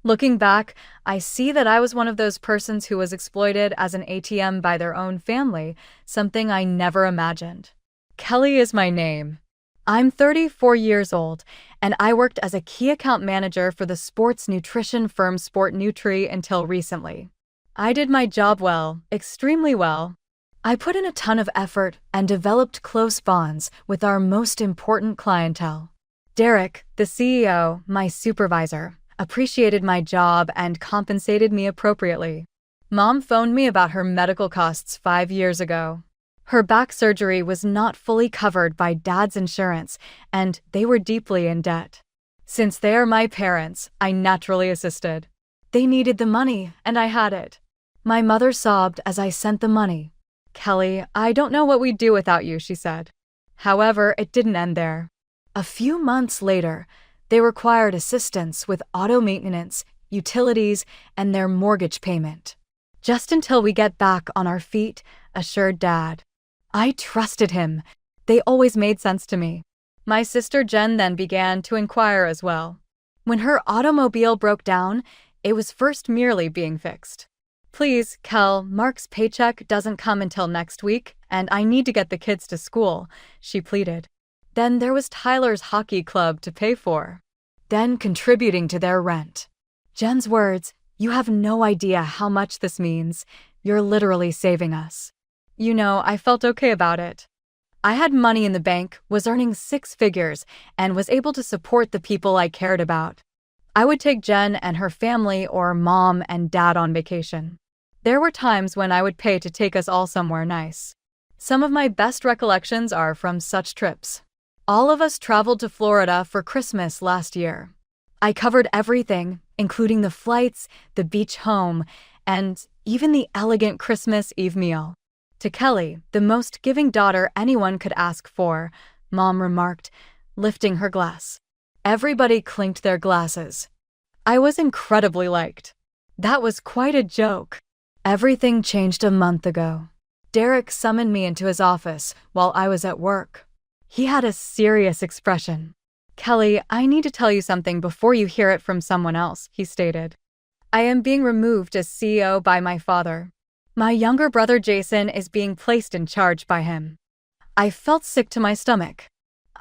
Looking back, I see that I was one of those persons who was exploited as an ATM by their own family, something I never imagined. Kelly is my name. I'm 34 years old, and I worked as a key account manager for the sports nutrition firm Sport Nutri until recently. I did my job well, extremely well. I put in a ton of effort and developed close bonds with our most important clientele. Derek, the CEO, my supervisor, appreciated my job and compensated me appropriately. Mom phoned me about her medical costs 5 years ago. Her back surgery was not fully covered by Dad's insurance, and they were deeply in debt. Since they are my parents, I naturally assisted. They needed the money, and I had it. My mother sobbed as I sent the money. "Kelly, I don't know what we'd do without you," she said. However, it didn't end there. A few months later, they required assistance with auto maintenance, utilities, and their mortgage payment. "Just until we get back on our feet," assured Dad. I trusted him. They always made sense to me. My sister Jen then began to inquire as well. When her automobile broke down, it was first merely being fixed. "Please, Kel, Mark's paycheck doesn't come until next week, and I need to get the kids to school," she pleaded. Then there was Tyler's hockey club to pay for. Then contributing to their rent. Jen's words, "You have no idea how much this means. You're literally saving us." I felt okay about it. I had money in the bank, was earning 6 figures, and was able to support the people I cared about. I would take Jen and her family or Mom and Dad on vacation. There were times when I would pay to take us all somewhere nice. Some of my best recollections are from such trips. All of us traveled to Florida for Christmas last year. I covered everything, including the flights, the beach home, and even the elegant Christmas Eve meal. To Kelly, the most giving daughter anyone could ask for, Mom remarked, lifting her glass. Everybody clinked their glasses. I was incredibly liked. That was quite a joke. Everything changed a month ago. Derek summoned me into his office while I was at work. He had a serious expression. "Kelly, I need to tell you something before you hear it from someone else," he stated. "I am being removed as CEO by my father. My younger brother Jason is being placed in charge by him." I felt sick to my stomach.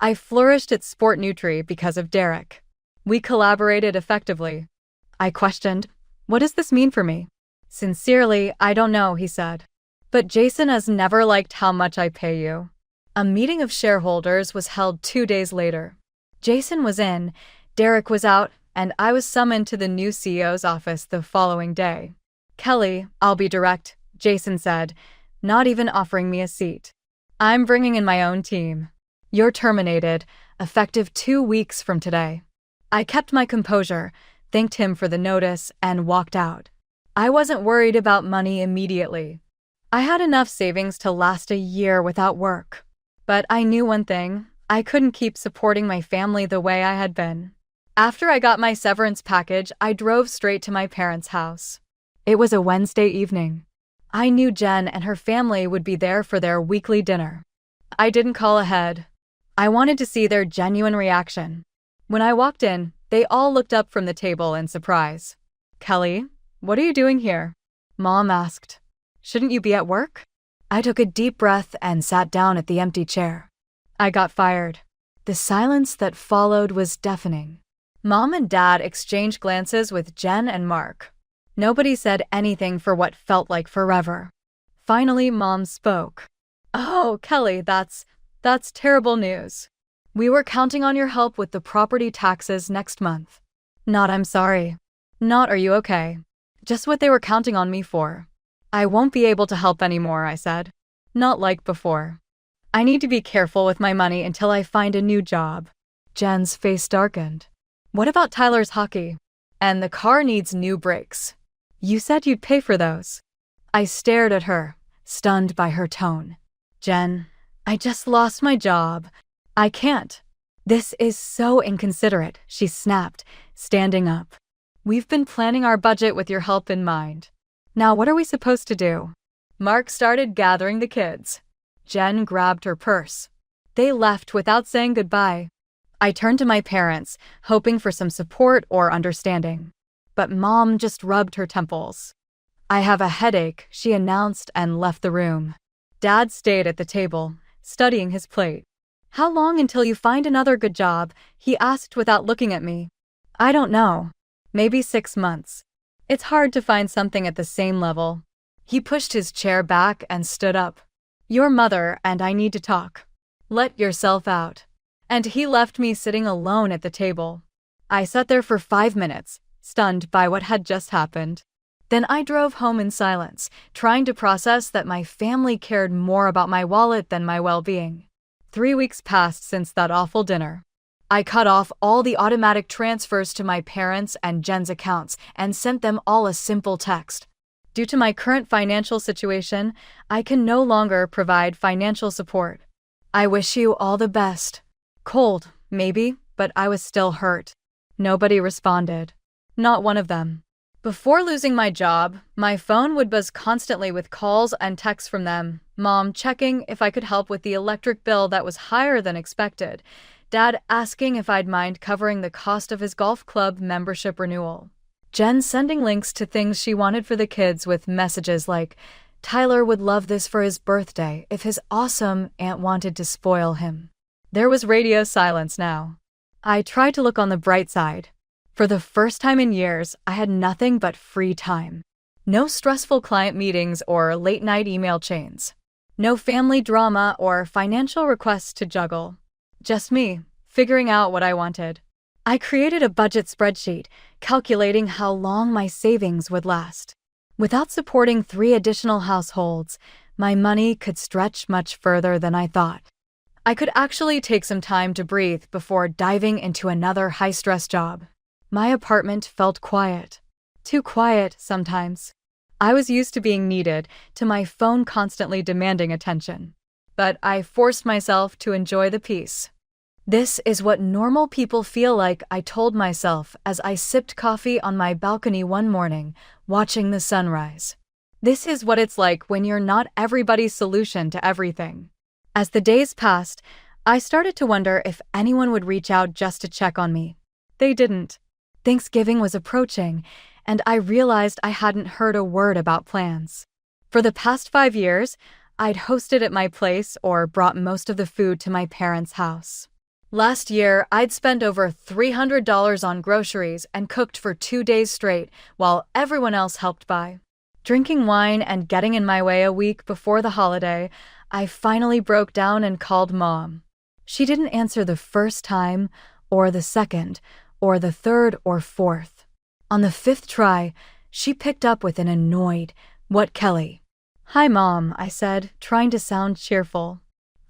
I flourished at Sport Nutri because of Derek. We collaborated effectively. I questioned, "What does this mean for me?" "Sincerely, I don't know," he said. "But Jason has never liked how much I pay you." A meeting of shareholders was held 2 days later. Jason was in, Derek was out, and I was summoned to the new CEO's office the following day. "Kelly, I'll be direct," Jason said, not even offering me a seat. "I'm bringing in my own team. You're terminated, effective 2 weeks from today." I kept my composure, thanked him for the notice, and walked out. I wasn't worried about money immediately. I had enough savings to last a year without work. But I knew one thing, I couldn't keep supporting my family the way I had been. After I got my severance package, I drove straight to my parents' house. It was a Wednesday evening. I knew Jen and her family would be there for their weekly dinner. I didn't call ahead. I wanted to see their genuine reaction. When I walked in, they all looked up from the table in surprise. "Kelly, what are you doing here?" Mom asked. "Shouldn't you be at work?" I took a deep breath and sat down at the empty chair. I got fired. The silence that followed was deafening. Mom and Dad exchanged glances with Jen and Mark. Nobody said anything for what felt like forever. Finally, Mom spoke. "Oh, Kelly, that's terrible news. We were counting on your help with the property taxes next month." Not "I'm sorry." Not "Are you okay?" Just what they were counting on me for. "I won't be able to help anymore," I said. "Not like before. I need to be careful with my money until I find a new job." Jen's face darkened. "What about Tyler's hockey? And the car needs new brakes. You said you'd pay for those." I stared at her, stunned by her tone. "Jen, I just lost my job. I can't." "This is so inconsiderate," she snapped, standing up. "We've been planning our budget with your help in mind. Now what are we supposed to do?" Mark started gathering the kids. Jen grabbed her purse. They left without saying goodbye. I turned to my parents, hoping for some support or understanding. but Mom just rubbed her temples. "I have a headache," she announced and left the room. Dad stayed at the table, studying his plate. "How long until you find another good job?" he asked without looking at me. "I don't know. Maybe 6 months. It's hard to find something at the same level." He pushed his chair back and stood up. "Your mother and I need to talk. Let yourself out." And he left me sitting alone at the table. I sat there for 5 minutes, stunned by what had just happened. Then I drove home in silence, trying to process that my family cared more about my wallet than my well-being. 3 weeks passed since that awful dinner. I cut off all the automatic transfers to my parents' and Jen's accounts and sent them all a simple text. "Due to my current financial situation, I can no longer provide financial support. I wish you all the best." Cold, maybe, but I was still hurt. Nobody responded. Not one of them. Before losing my job, my phone would buzz constantly with calls and texts from them. Mom checking if I could help with the electric bill that was higher than expected. Dad asking if I'd mind covering the cost of his golf club membership renewal. Jen sending links to things she wanted for the kids with messages like, "Tyler would love this for his birthday if his awesome aunt wanted to spoil him." There was radio silence now. I tried to look on the bright side. For the first time in years, I had nothing but free time. No stressful client meetings or late-night email chains. No family drama or financial requests to juggle. Just me, figuring out what I wanted. I created a budget spreadsheet, calculating how long my savings would last. Without supporting 3 additional households, my money could stretch much further than I thought. I could actually take some time to breathe before diving into another high-stress job. My apartment felt quiet. Too quiet sometimes. I was used to being needed, to my phone constantly demanding attention. But I forced myself to enjoy the peace. "This is what normal people feel like," I told myself as I sipped coffee on my balcony one morning, watching the sunrise. "This is what it's like when you're not everybody's solution to everything." As the days passed, I started to wonder if anyone would reach out just to check on me. They didn't. Thanksgiving was approaching, and I realized I hadn't heard a word about plans. For the past 5 years, I'd hosted at my place or brought most of the food to my parents' house. Last year, I'd spent over $300 on groceries and cooked for 2 days straight while everyone else helped buy. Drinking wine and getting in my way a week before the holiday, I finally broke down and called Mom. She didn't answer the first time, or the second, or the third or fourth. On the 5th try, she picked up with an annoyed, "What, Kelly?" "Hi, Mom," I said, trying to sound cheerful.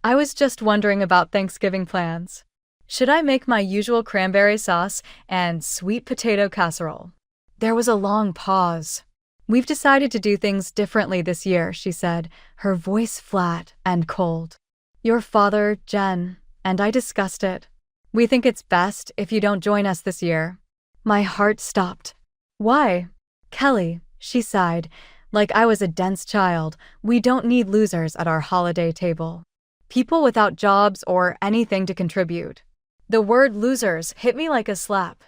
"I was just wondering about Thanksgiving plans. Should I make my usual cranberry sauce and sweet potato casserole?" There was a long pause. "We've decided to do things differently this year," she said, her voice flat and cold. "Your father, Jen, and I discussed it. We think it's best if you don't join us this year." My heart stopped. "Why?" "Kelly," she sighed, like I was a dense child, "we don't need losers at our holiday table. People without jobs or anything to contribute." The word losers hit me like a slap.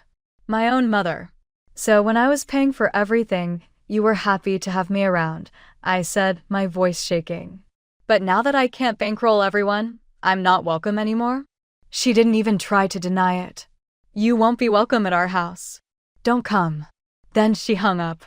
My own mother. "So when I was paying for everything, you were happy to have me around," I said, my voice shaking. "But now that I can't bankroll everyone, I'm not welcome anymore?" She didn't even try to deny it. "You won't be welcome at our house. Don't come." Then she hung up.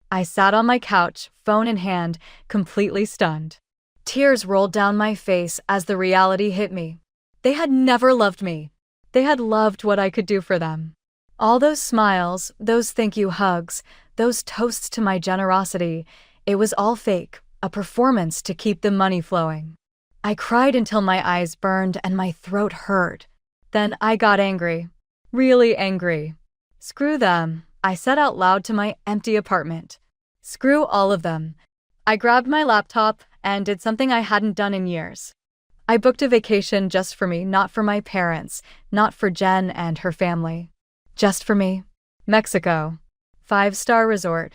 I sat on my couch, phone in hand, completely stunned. Tears rolled down my face as the reality hit me. They had never loved me. They had loved what I could do for them. All those smiles, those thank you hugs, those toasts to my generosity, it was all fake, a performance to keep the money flowing. I cried until my eyes burned and my throat hurt. Then I got angry. Really angry. "Screw them," I said out loud to my empty apartment. "Screw all of them." I grabbed my laptop and did something I hadn't done in years. I booked a vacation just for me, not for my parents, not for Jen and her family. Just for me. Mexico. 5-star resort.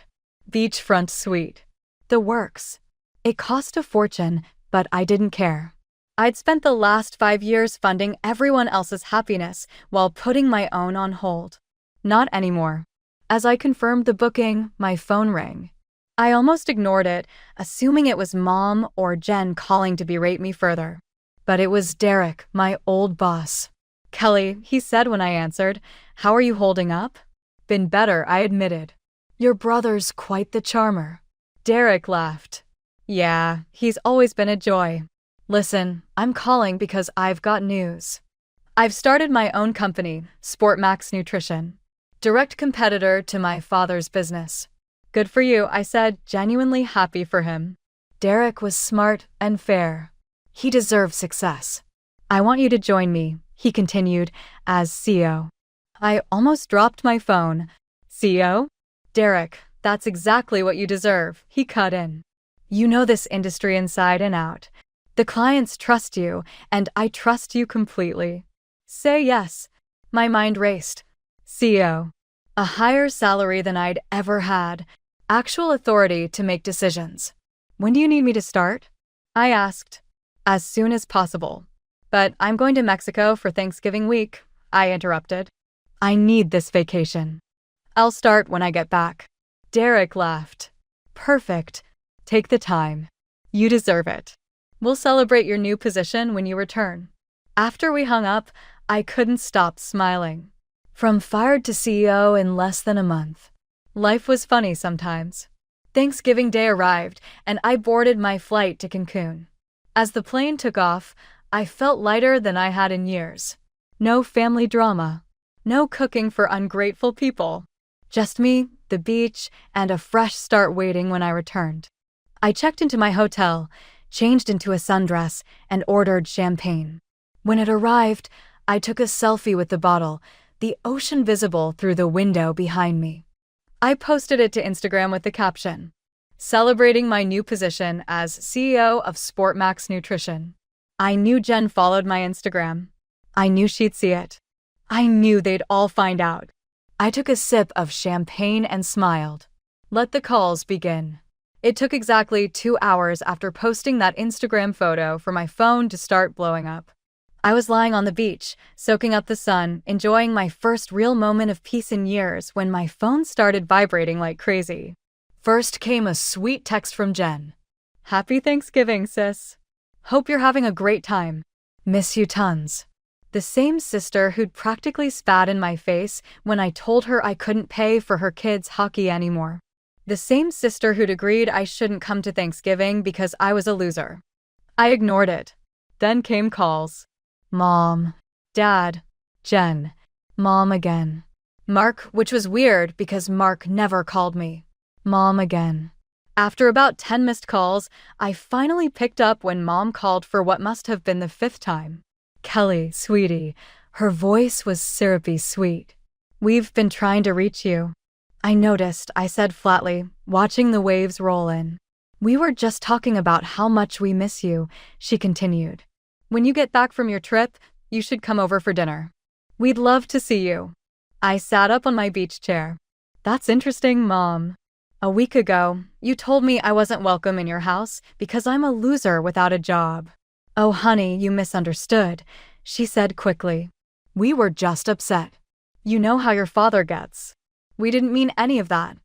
Beachfront suite. The works. It cost a fortune, but I didn't care. I'd spent the last 5 years funding everyone else's happiness while putting my own on hold. Not anymore. As I confirmed the booking, my phone rang. I almost ignored it, assuming it was Mom or Jen calling to berate me further. But it was Derek, my old boss. "Kelly," he said when I answered, "how are you holding up?" "Been better," I admitted. "Your brother's quite the charmer." Derek laughed. "Yeah, he's always been a joy. Listen, I'm calling because I've got news. I've started my own company, Sportmax Nutrition. Direct competitor to my father's business." "Good for you," I said, genuinely happy for him. Derek was smart and fair. He deserved success. "I want you to join me," he continued, "as CEO." I almost dropped my phone. "CEO? Derek, that's exactly what you deserve," he cut in. "You know this industry inside and out. The clients trust you, and I trust you completely. Say yes." My mind raced. CEO. A higher salary than I'd ever had. Actual authority to make decisions. "When do you need me to start?" I asked. "As soon as possible." "But I'm going to Mexico for Thanksgiving week," I interrupted. "I need this vacation." "I'll start when I get back." Derek laughed. "Perfect. Take the time. You deserve it. We'll celebrate your new position when you return." After we hung up, I couldn't stop smiling. From fired to CEO in less than a month. Life was funny sometimes. Thanksgiving Day arrived, and I boarded my flight to Cancun. As the plane took off, I felt lighter than I had in years. No family drama. No cooking for ungrateful people. Just me, the beach, and a fresh start waiting when I returned. I checked into my hotel, changed into a sundress, and ordered champagne. When it arrived, I took a selfie with the bottle, the ocean visible through the window behind me. I posted it to Instagram with the caption, "Celebrating my new position as CEO of Sportmax Nutrition." I knew Jen followed my Instagram. I knew she'd see it. I knew they'd all find out. I took a sip of champagne and smiled. Let the calls begin. It took exactly 2 hours after posting that Instagram photo for my phone to start blowing up. I was lying on the beach, soaking up the sun, enjoying my first real moment of peace in years when my phone started vibrating like crazy. First came a sweet text from Jen. "Happy Thanksgiving, sis. Hope you're having a great time. Miss you tons." The same sister who'd practically spat in my face when I told her I couldn't pay for her kids' hockey anymore. The same sister who'd agreed I shouldn't come to Thanksgiving because I was a loser. I ignored it. Then came calls. Mom, Dad, Jen, Mom again. Mark, which was weird because Mark never called me. Mom again. After about 10 missed calls, I finally picked up when Mom called for what must have been the 5th time. "Kelly, sweetie." Her voice was syrupy sweet. "We've been trying to reach you." "I noticed," I said flatly, watching the waves roll in. "We were just talking about how much we miss you," she continued. "When you get back from your trip, you should come over for dinner. We'd love to see you." I sat up on my beach chair. "That's interesting, Mom. A week ago, you told me I wasn't welcome in your house because I'm a loser without a job." "Oh, honey, you misunderstood," she said quickly. "We were just upset. You know how your father gets. We didn't mean any of that."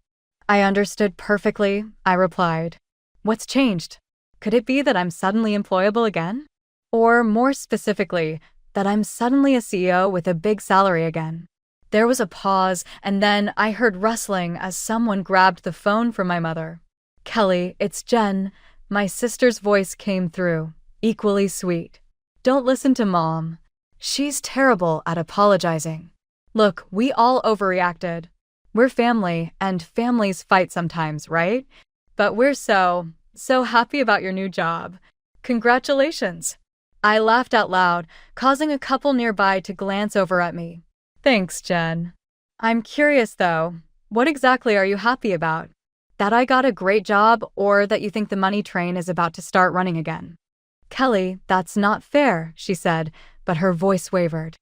"I understood perfectly," I replied. "What's changed? Could it be that I'm suddenly employable again? Or, more specifically, that I'm suddenly a CEO with a big salary again?" There was a pause, and then I heard rustling as someone grabbed the phone from my mother. "Kelly, it's Jen." My sister's voice came through, equally sweet. "Don't listen to Mom. She's terrible at apologizing. Look, we all overreacted. We're family, and families fight sometimes, right? But we're so happy about your new job. Congratulations." I laughed out loud, causing a couple nearby to glance over at me. "Thanks, Jen. I'm curious, though, what exactly are you happy about? That I got a great job, or that you think the money train is about to start running again?" "Kelly, that's not fair," she said, but her voice wavered.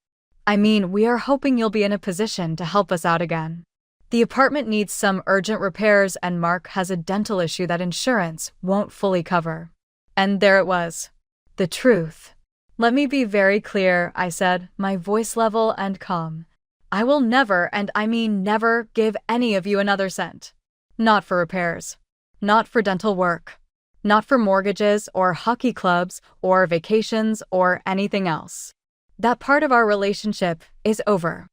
"I mean, we are hoping you'll be in a position to help us out again. The apartment needs some urgent repairs, and Mark has a dental issue that insurance won't fully cover." And there it was. The truth. "Let me be very clear," I said, my voice level and calm. I will never, and I mean never, give any of you another cent. Not for repairs. Not for dental work. Not for mortgages or hockey clubs or vacations or anything else. That part of our relationship is over.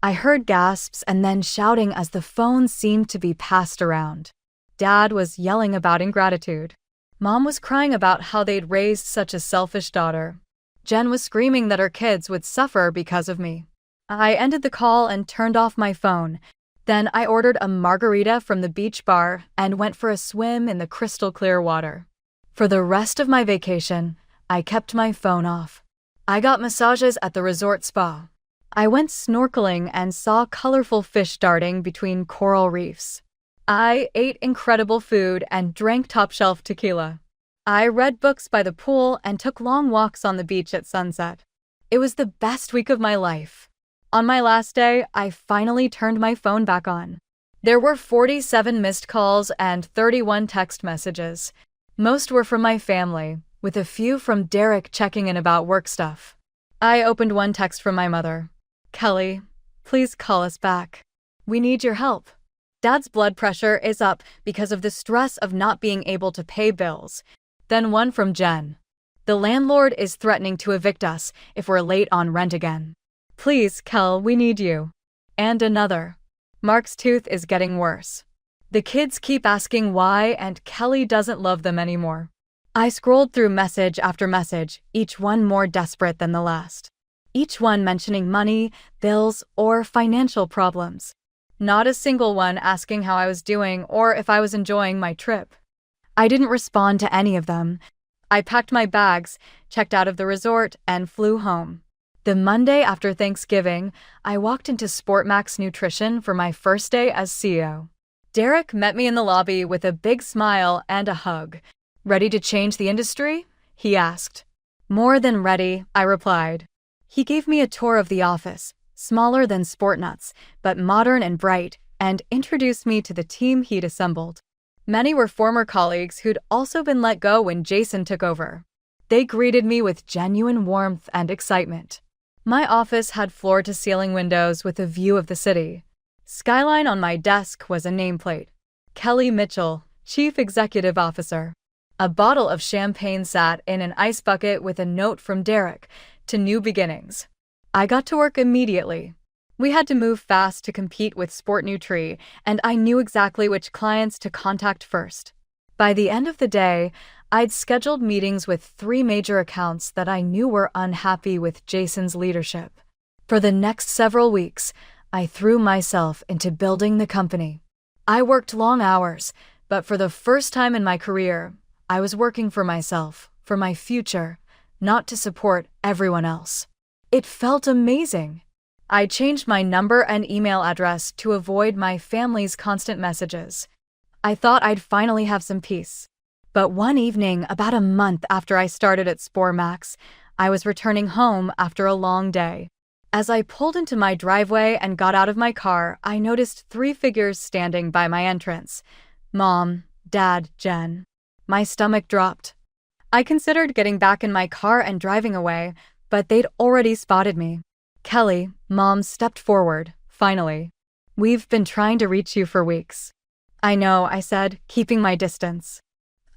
I heard gasps and then shouting as the phone seemed to be passed around. Dad was yelling about ingratitude. Mom was crying about how they'd raised such a selfish daughter. Jen was screaming that her kids would suffer because of me. I ended the call and turned off my phone. Then I ordered a margarita from the beach bar and went for a swim in the crystal clear water. For the rest of my vacation, I kept my phone off. I got massages at the resort spa. I went snorkeling and saw colorful fish darting between coral reefs. I ate incredible food and drank top-shelf tequila. I read books by the pool and took long walks on the beach at sunset. It was the best week of my life. On my last day, I finally turned my phone back on. There were 47 missed calls and 31 text messages. Most were from my family, with a few from Derek checking in about work stuff. I opened one text from my mother. "Kelly, please call us back. We need your help. Dad's blood pressure is up because of the stress of not being able to pay bills." Then one from Jen. "The landlord is threatening to evict us if we're late on rent again. Please, Kel, we need you." And another. "Mark's tooth is getting worse. The kids keep asking why, and Kelly doesn't love them anymore." I scrolled through message after message, each one more desperate than the last. Each one mentioning money, bills, or financial problems. Not a single one asking how I was doing or if I was enjoying my trip. I didn't respond to any of them. I packed my bags, checked out of the resort, and flew home. The Monday after Thanksgiving, I walked into Sportmax Nutrition for my first day as CEO. Derek met me in the lobby with a big smile and a hug. "Ready to change the industry?" he asked. "More than ready," I replied. He gave me a tour of the office, smaller than Sportnuts, but modern and bright, and introduced me to the team he'd assembled. Many were former colleagues who'd also been let go when Jason took over. They greeted me with genuine warmth and excitement. My office had floor-to-ceiling windows with a view of the city. Skyline on my desk was a nameplate. Kelly Mitchell, Chief Executive Officer. A bottle of champagne sat in an ice bucket with a note from Derek, "To new beginnings." I got to work immediately. We had to move fast to compete with Sport Nutri, and I knew exactly which clients to contact first. By the end of the day, I'd scheduled meetings with 3 major accounts that I knew were unhappy with Jason's leadership. For the next several weeks, I threw myself into building the company. I worked long hours, but for the first time in my career, I was working for myself, for my future, not to support everyone else. It felt amazing. I changed my number and email address to avoid my family's constant messages. I thought I'd finally have some peace. But one evening, about a month after I started at Sportmax, I was returning home after a long day. As I pulled into my driveway and got out of my car, I noticed 3 figures standing by my entrance. Mom, Dad, Jen. My stomach dropped. I considered getting back in my car and driving away, but they'd already spotted me. "Kelly," Mom stepped forward, finally. "We've been trying to reach you for weeks." "I know," I said, keeping my distance.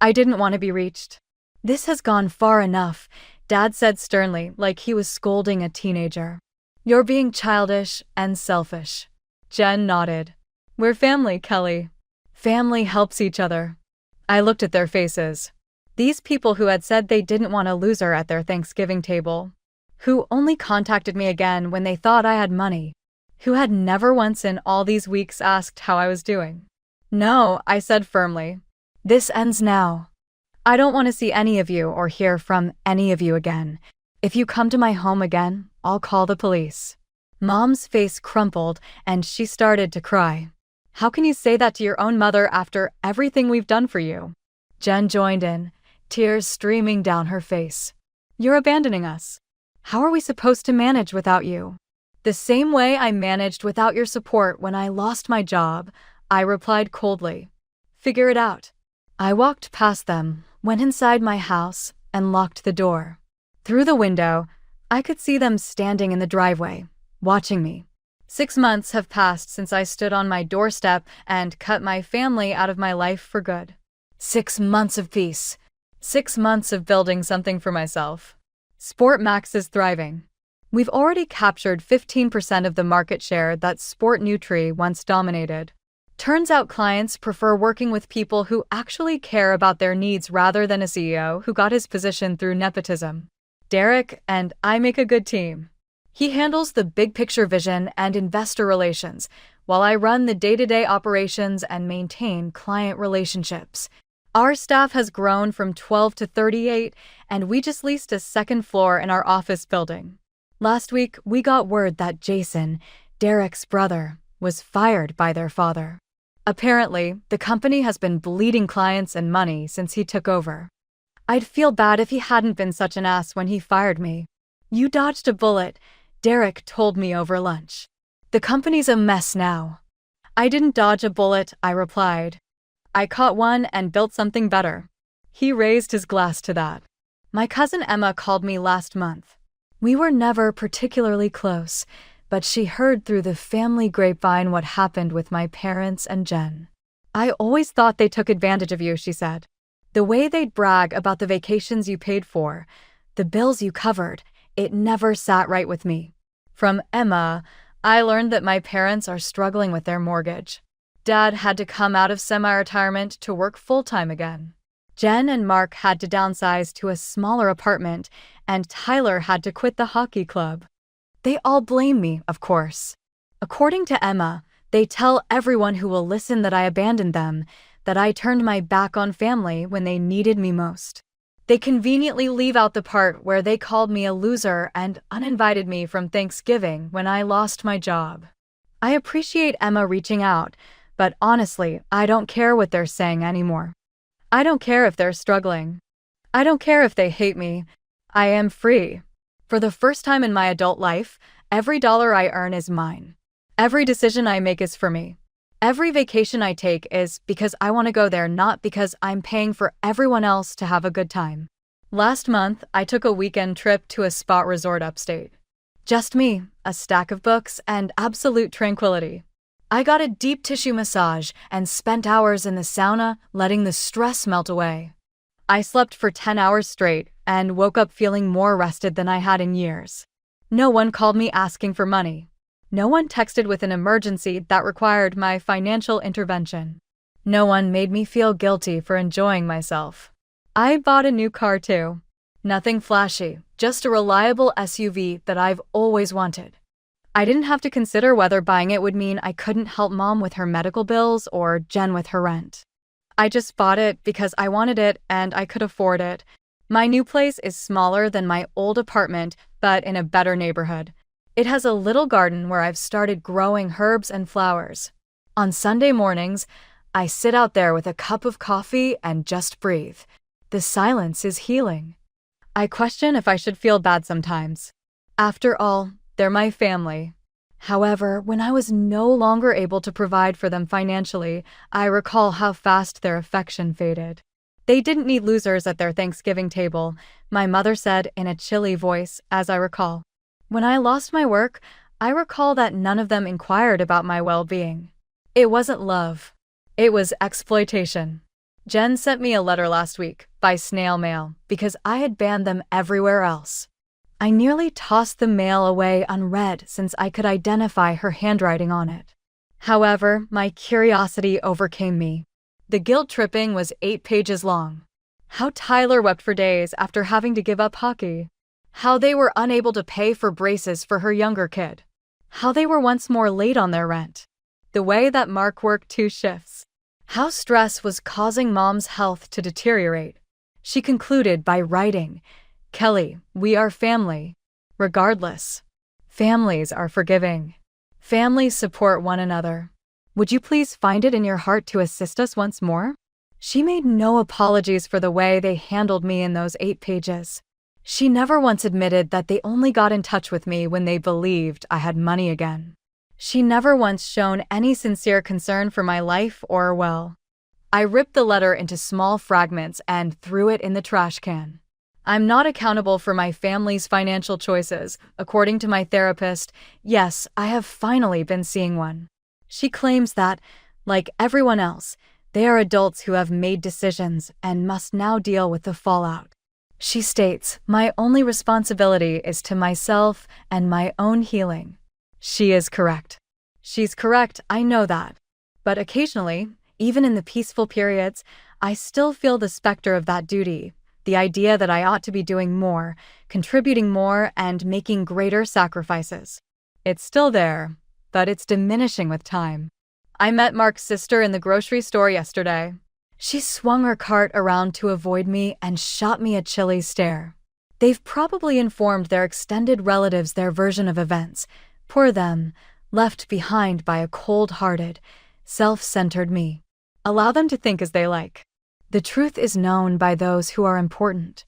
I didn't want to be reached. "This has gone far enough," Dad said sternly, like he was scolding a teenager. "You're being childish and selfish." Jen nodded. "We're family, Kelly. Family helps each other." I looked at their faces. These people who had said they didn't want a loser at their Thanksgiving table. Who only contacted me again when they thought I had money. Who had never once in all these weeks asked how I was doing. "No," I said firmly. "This ends now. I don't want to see any of you or hear from any of you again. If you come to my home again, I'll call the police." Mom's face crumpled and she started to cry. "How can you say that to your own mother after everything we've done for you?" Jen joined in, tears streaming down her face. "You're abandoning us. How are we supposed to manage without you?" "The same way I managed without your support when I lost my job," I replied coldly. "Figure it out." I walked past them, went inside my house, and locked the door. Through the window, I could see them standing in the driveway, watching me. 6 months have passed since I stood on my doorstep and cut my family out of my life for good. 6 months of peace. 6 months of building something for myself. Sport Max is thriving. We've already captured 15% of the market share that Sport Nutri once dominated. Turns out clients prefer working with people who actually care about their needs rather than a CEO who got his position through nepotism. Derek and I make a good team. He handles the big picture vision and investor relations, while I run the day-to-day operations and maintain client relationships. Our staff has grown from 12 to 38, and we just leased a second floor in our office building. Last week, we got word that Jason, Derek's brother, was fired by their father. Apparently, the company has been bleeding clients and money since he took over. I'd feel bad if he hadn't been such an ass when he fired me. "You dodged a bullet," Derek told me over lunch. "The company's a mess now." "I didn't dodge a bullet," I replied. "I caught one and built something better." He raised his glass to that. My cousin Emma called me last month. We were never particularly close, but she heard through the family grapevine what happened with my parents and Jen. "I always thought they took advantage of you," she said. "The way they'd brag about the vacations you paid for, the bills you covered, it never sat right with me." From Emma, I learned that my parents are struggling with their mortgage. Dad had to come out of semi-retirement to work full-time again. Jen and Mark had to downsize to a smaller apartment, and Tyler had to quit the hockey club. They all blame me, of course. According to Emma, they tell everyone who will listen that I abandoned them, that I turned my back on family when they needed me most. They conveniently leave out the part where they called me a loser and uninvited me from Thanksgiving when I lost my job. I appreciate Emma reaching out, but honestly, I don't care what they're saying anymore. I don't care if they're struggling. I don't care if they hate me. I am free. For the first time in my adult life, every dollar I earn is mine. Every decision I make is for me. Every vacation I take is because I want to go there, not because I'm paying for everyone else to have a good time. Last month, I took a weekend trip to a spa resort upstate. Just me, a stack of books, and absolute tranquility. I got a deep tissue massage and spent hours in the sauna, letting the stress melt away. I slept for 10 hours straight and woke up feeling more rested than I had in years. No one called me asking for money. No one texted with an emergency that required my financial intervention. No one made me feel guilty for enjoying myself. I bought a new car too. Nothing flashy, just a reliable SUV that I've always wanted. I didn't have to consider whether buying it would mean I couldn't help Mom with her medical bills or Jen with her rent. I just bought it because I wanted it and I could afford it. My new place is smaller than my old apartment, but in a better neighborhood. It has a little garden where I've started growing herbs and flowers. On Sunday mornings, I sit out there with a cup of coffee and just breathe. The silence is healing. I question if I should feel bad sometimes. After all, they're my family. However, when I was no longer able to provide for them financially, I recall how fast their affection faded. They didn't need losers at their Thanksgiving table, my mother said in a chilly voice, as I recall. When I lost my work, I recall that none of them inquired about my well-being. It wasn't love. It was exploitation. Jen sent me a letter last week, by snail mail, because I had banned them everywhere else. I nearly tossed the mail away unread since I could identify her handwriting on it. However, my curiosity overcame me. The guilt-tripping was 8 pages long. How Tyler wept for days after having to give up hockey. How they were unable to pay for braces for her younger kid. How they were once more late on their rent. The way that Mark worked 2 shifts. How stress was causing Mom's health to deteriorate. She concluded by writing, "Kelly, we are family. Regardless. Families are forgiving. Families support one another. Would you please find it in your heart to assist us once more?" She made no apologies for the way they handled me in those 8 pages. She never once admitted that they only got in touch with me when they believed I had money again. She never once shown any sincere concern for my life or well. I ripped the letter into small fragments and threw it in the trash can. I'm not accountable for my family's financial choices, according to my therapist. Yes, I have finally been seeing one. She claims that, like everyone else, they are adults who have made decisions and must now deal with the fallout. She states, my only responsibility is to myself and my own healing. She is correct. She's correct, I know that. But occasionally, even in the peaceful periods, I still feel the specter of that duty, the idea that I ought to be doing more, contributing more, and making greater sacrifices. It's still there, but it's diminishing with time. I met Mark's sister in the grocery store yesterday. She swung her cart around to avoid me and shot me a chilly stare. They've probably informed their extended relatives their version of events. Poor them, left behind by a cold-hearted, self-centered me. Allow them to think as they like. The truth is known by those who are important.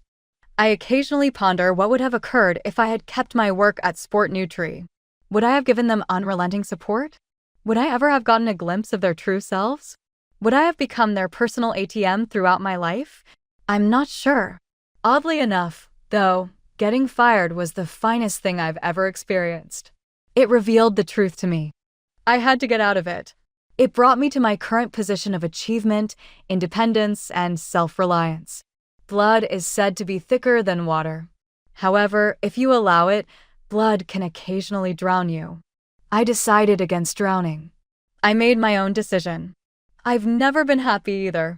I occasionally ponder what would have occurred if I had kept my work at Sport Nutri. Would I have given them unrelenting support? Would I ever have gotten a glimpse of their true selves? Would I have become their personal ATM throughout my life? I'm not sure. Oddly enough, though, getting fired was the finest thing I've ever experienced. It revealed the truth to me. I had to get out of it. It brought me to my current position of achievement, independence, and self-reliance. Blood is said to be thicker than water. However, if you allow it, blood can occasionally drown you. I decided against drowning. I made my own decision. I've never been happy either.